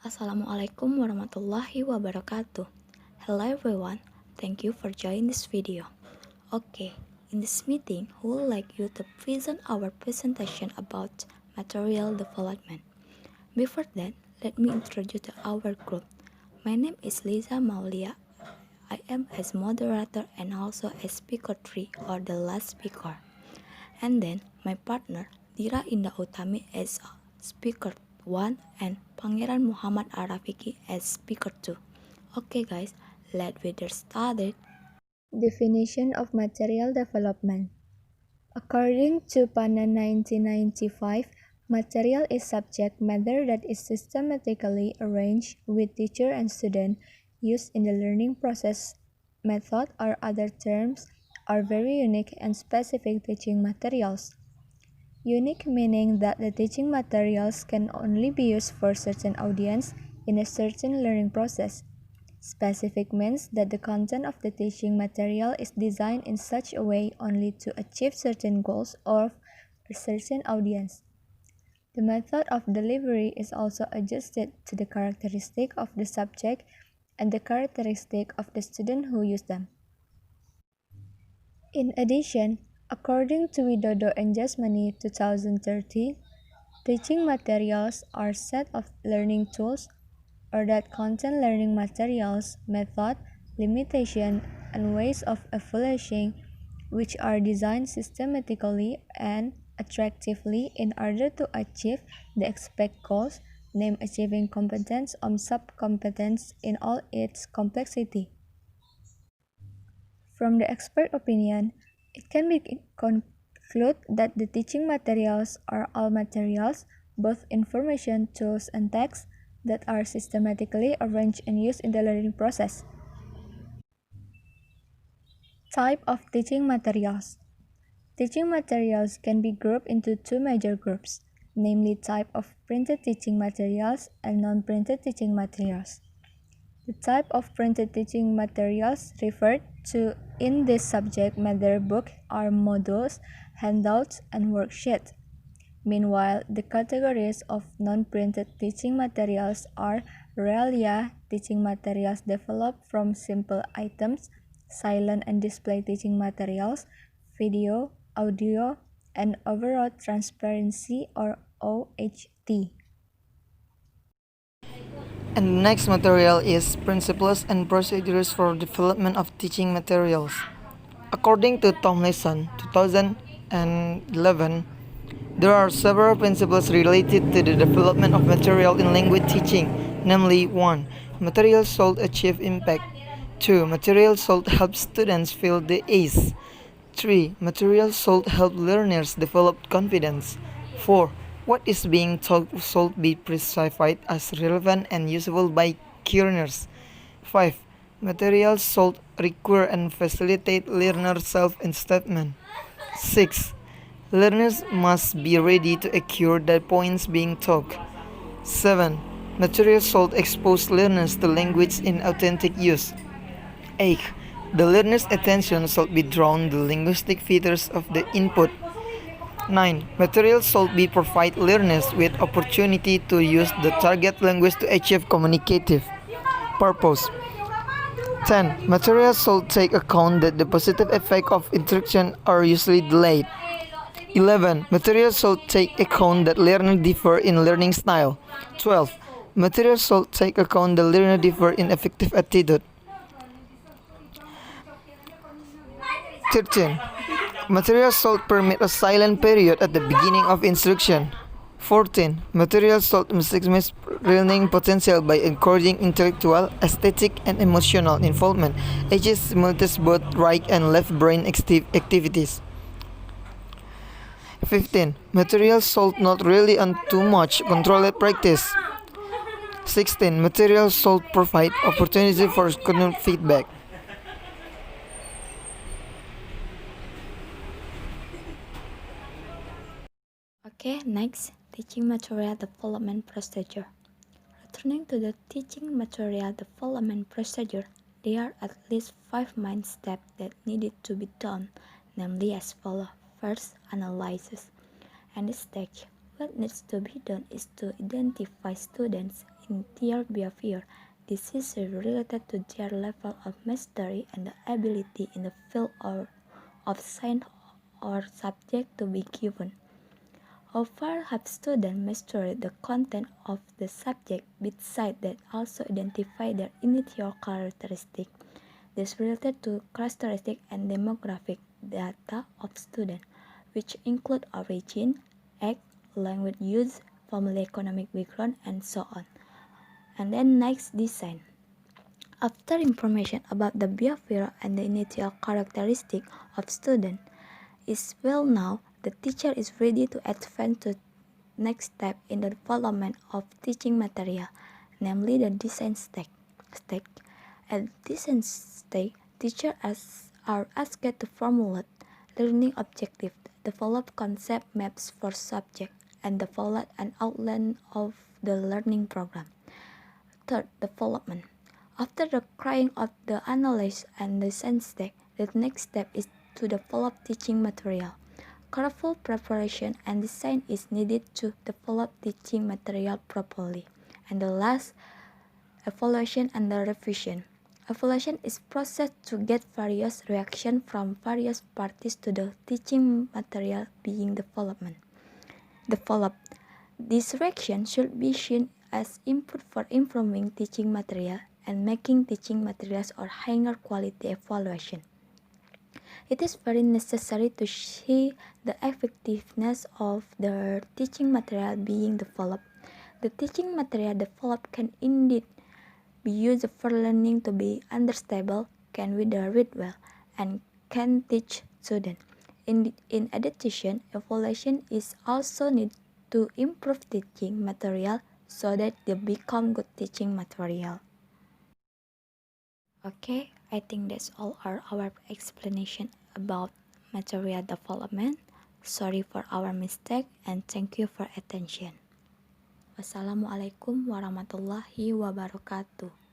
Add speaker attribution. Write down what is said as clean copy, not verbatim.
Speaker 1: Assalamualaikum warahmatullahi wabarakatuh. Hello everyone, thank you for joining this video. Okay, in this meeting, we would like you to present our presentation about material development. Before that, let me introduce our group. My name is Liza Maulia. I am as moderator and also as speaker 3 or the last speaker. And then my partner Dira Indah Utami as speaker 1 and Pangeran Muhammad Arafiki as speaker 2. Okay guys, let's get started.
Speaker 2: Definition of material development. According to Pana 1995, material is subject matter that is systematically arranged with teacher and student used in the learning process. Method or other terms are very unique and specific teaching materials. Unique meaning that the teaching materials can only be used for certain audience in a certain learning process. Specific means that the content of the teaching material is designed in such a way only to achieve certain goals of a certain audience. The method of delivery is also adjusted to the characteristic of the subject and the characteristic of the student who use them. In addition, according to Widodo and Jasmani 2013, teaching materials are set of learning tools or that contain learning materials, method, limitation, and ways of evaluating which are designed systematically and attractively in order to achieve the expected goals, named achieving competence or sub-competence in all its complexity. From the expert opinion, it can be concluded that the teaching materials are all materials, both information, tools, and texts, that are systematically arranged and used in the learning process. Type of teaching materials. Teaching materials can be grouped into two major groups, namely type of printed teaching materials and non-printed teaching materials. The type of printed teaching materials referred to in this subject matter book are modules, handouts, and worksheets. Meanwhile, the categories of non-printed teaching materials are realia, teaching materials developed from simple items, silent and display teaching materials, video, audio, and overall transparency or OHT.
Speaker 3: And the next material is Principles and Procedures for Development of Teaching Materials. According to Tomlinson, 2011, there are several principles related to the development of material in language teaching, namely 1. Material should achieve impact. 2. Material should help students feel the ease. 3. Material should help learners develop confidence. 4. What is being taught should be specified as relevant and usable by learners. 5. Materials should require and facilitate learner self-establishment. 6. Learners must be ready to acquire the points being taught. 7. Materials should expose learners to language in authentic use. 8. The learner's attention should be drawn to the linguistic features of the input. 9. Materials should be provide learners with opportunity to use the target language to achieve communicative purpose. 10. Materials should take account that the positive effects of instruction are usually delayed. 11. Materials should take account that learners differ in learning style. 12. Materials should take account that learners differ in effective attitude. 13. Materials should permit a silent period at the beginning of instruction. 14. Materials should maximize learning potential by encouraging intellectual, aesthetic, and emotional involvement, ages simultaneous both right and left brain activities. 15. Materials should not rely on too much controlled practice. 16. Materials should provide opportunity for student feedback.
Speaker 1: Okay, next, teaching material development procedure. Returning to the teaching material development procedure, there are at least 5 main steps that needed to be done, namely as follows. First, analysis. At this stage, what needs to be done is to identify students' in their behavior. This is related to their level of mastery and the ability in the field of science or subject to be given. How far have students mastered the content of the subject besides that also identify their initial characteristics? This related to characteristic and demographic data of students, which include origin, age, language use, family economic background, and so on. And then next, design. After information about the behavior and the initial characteristic of student is well known, the teacher is ready to advance to next step in the development of teaching material, namely the design stage. At design stage, teachers are asked to formulate learning objectives, develop concept maps for subject, and develop an outline of the learning program. Third, development. After the creation of the analysis and design stage, the next step is to develop teaching material. Careful preparation and design is needed to develop teaching material properly. And the last, evaluation and the revision. Evaluation is process to get various reactions from various parties to the teaching material being developed. This reaction should be seen as input for improving teaching material and making teaching materials or higher quality evaluation. It is very necessary to see the effectiveness of the teaching material being developed. The teaching material developed can indeed be used for learning to be understandable, can be read well, and can teach students. In addition, evaluation is also needed to improve teaching material so that they become good teaching material. Okay, I think that's all our explanation about material development. Sorry for our mistake and thank you for attention. Wassalamualaikum warahmatullahi wabarakatuh.